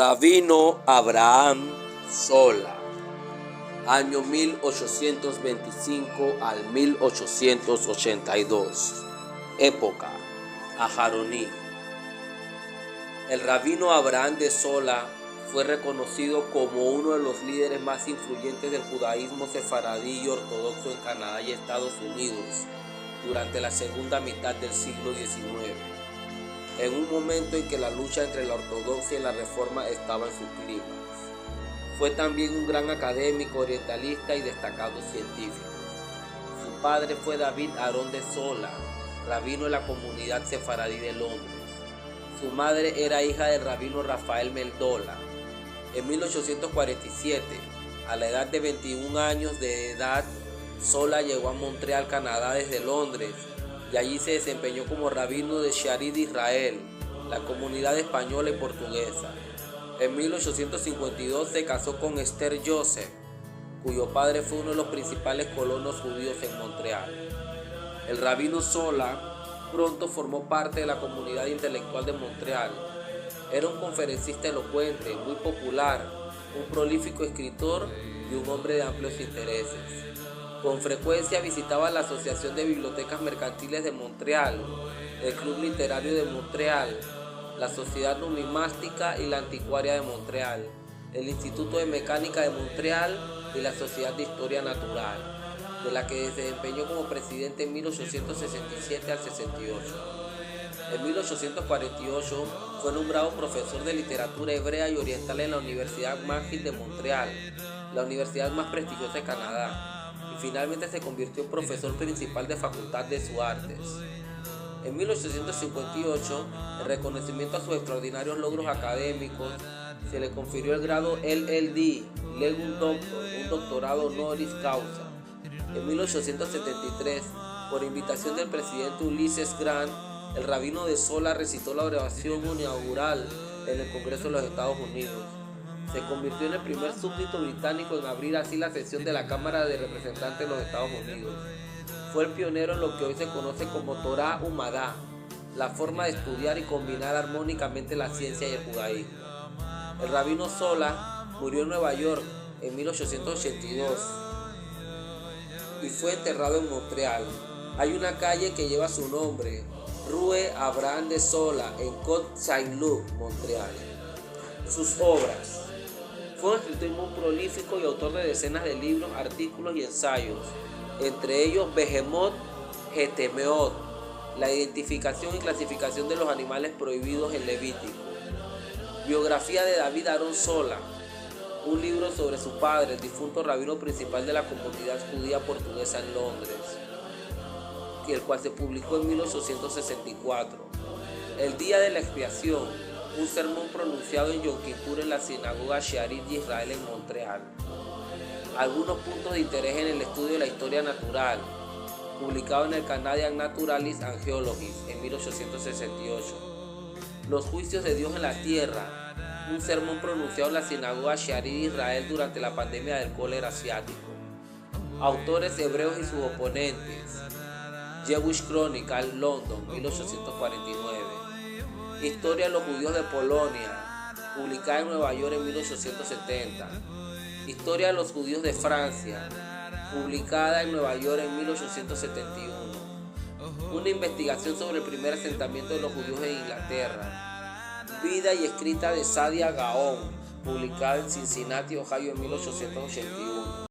Rabino Abraham Sola, año 1825 al 1882, época Ajaroní. El rabino Abraham de Sola fue reconocido como uno de los líderes más influyentes del judaísmo sefaradí y ortodoxo en Canadá y Estados Unidos durante la segunda mitad del siglo XIX, en un momento en que la lucha entre la ortodoxia y la reforma estaba en su clímax. Fue también un gran académico, orientalista y destacado científico. Su padre fue David Aarón de Sola, rabino de la comunidad sefaradí de Londres. Su madre era hija del rabino Rafael Meldola. En 1847, a la edad de 21 años de edad, Sola llegó a Montreal, Canadá, desde Londres, y allí se desempeñó como rabino de Sharid Israel, la comunidad española y portuguesa. En 1852 se casó con Esther Joseph, cuyo padre fue uno de los principales colonos judíos en Montreal. El rabino Sola pronto formó parte de la comunidad intelectual de Montreal. Era un conferencista elocuente, muy popular, un prolífico escritor y un hombre de amplios intereses. Con frecuencia visitaba la Asociación de Bibliotecas Mercantiles de Montreal, el Club Literario de Montreal, la Sociedad Numismática y la Anticuaria de Montreal, el Instituto de Mecánica de Montreal y la Sociedad de Historia Natural, de la que se desempeñó como presidente en 1867 al 68. En 1848 fue nombrado profesor de literatura hebrea y oriental en la Universidad McGill de Montreal, la universidad más prestigiosa de Canadá, y finalmente se convirtió en profesor principal de Facultad de Artes. En 1858, en reconocimiento a sus extraordinarios logros académicos, se le confirió el grado LL.D., Legum Doctor, un doctorado honoris causa. En 1873, por invitación del presidente Ulysses Grant, el rabino de Sola recitó la oración inaugural en el Congreso de los Estados Unidos. Se convirtió en el primer súbdito británico en abrir así la sesión de la Cámara de Representantes de los Estados Unidos. Fue el pionero en lo que hoy se conoce como Torah Umadá, la forma de estudiar y combinar armónicamente la ciencia y el judaísmo. El rabino Sola murió en Nueva York en 1882 y fue enterrado en Montreal. Hay una calle que lleva su nombre, Rue Abraham de Sola, en Côte-Saint-Luc, Montreal. Sus obras. Fue un escritor muy prolífico y autor de decenas de libros, artículos y ensayos, entre ellos Behemoth Hetemeot, la identificación y clasificación de los animales prohibidos en Levítico. Biografía de David Aarón Sola, un libro sobre su padre, el difunto rabino principal de la comunidad judía portuguesa en Londres, el cual se publicó en 1864. El día de la expiación, un sermón pronunciado en Yom Kippur en la sinagoga Sharid Israel en Montreal. Algunos puntos de interés en el estudio de la historia natural, publicado en el Canadian Naturalist and Geologist en 1868. Los juicios de Dios en la tierra, un sermón pronunciado en la sinagoga Sharid Israel durante la pandemia del cólera asiático. Autores hebreos y sus oponentes. Jewish Chronicle, London, 1849. Historia de los judíos de Polonia, publicada en Nueva York en 1870. Historia de los judíos de Francia, publicada en Nueva York en 1871. Una investigación sobre el primer asentamiento de los judíos en Inglaterra. Vida y escrita de Sadia Gaon, publicada en Cincinnati, Ohio en 1881.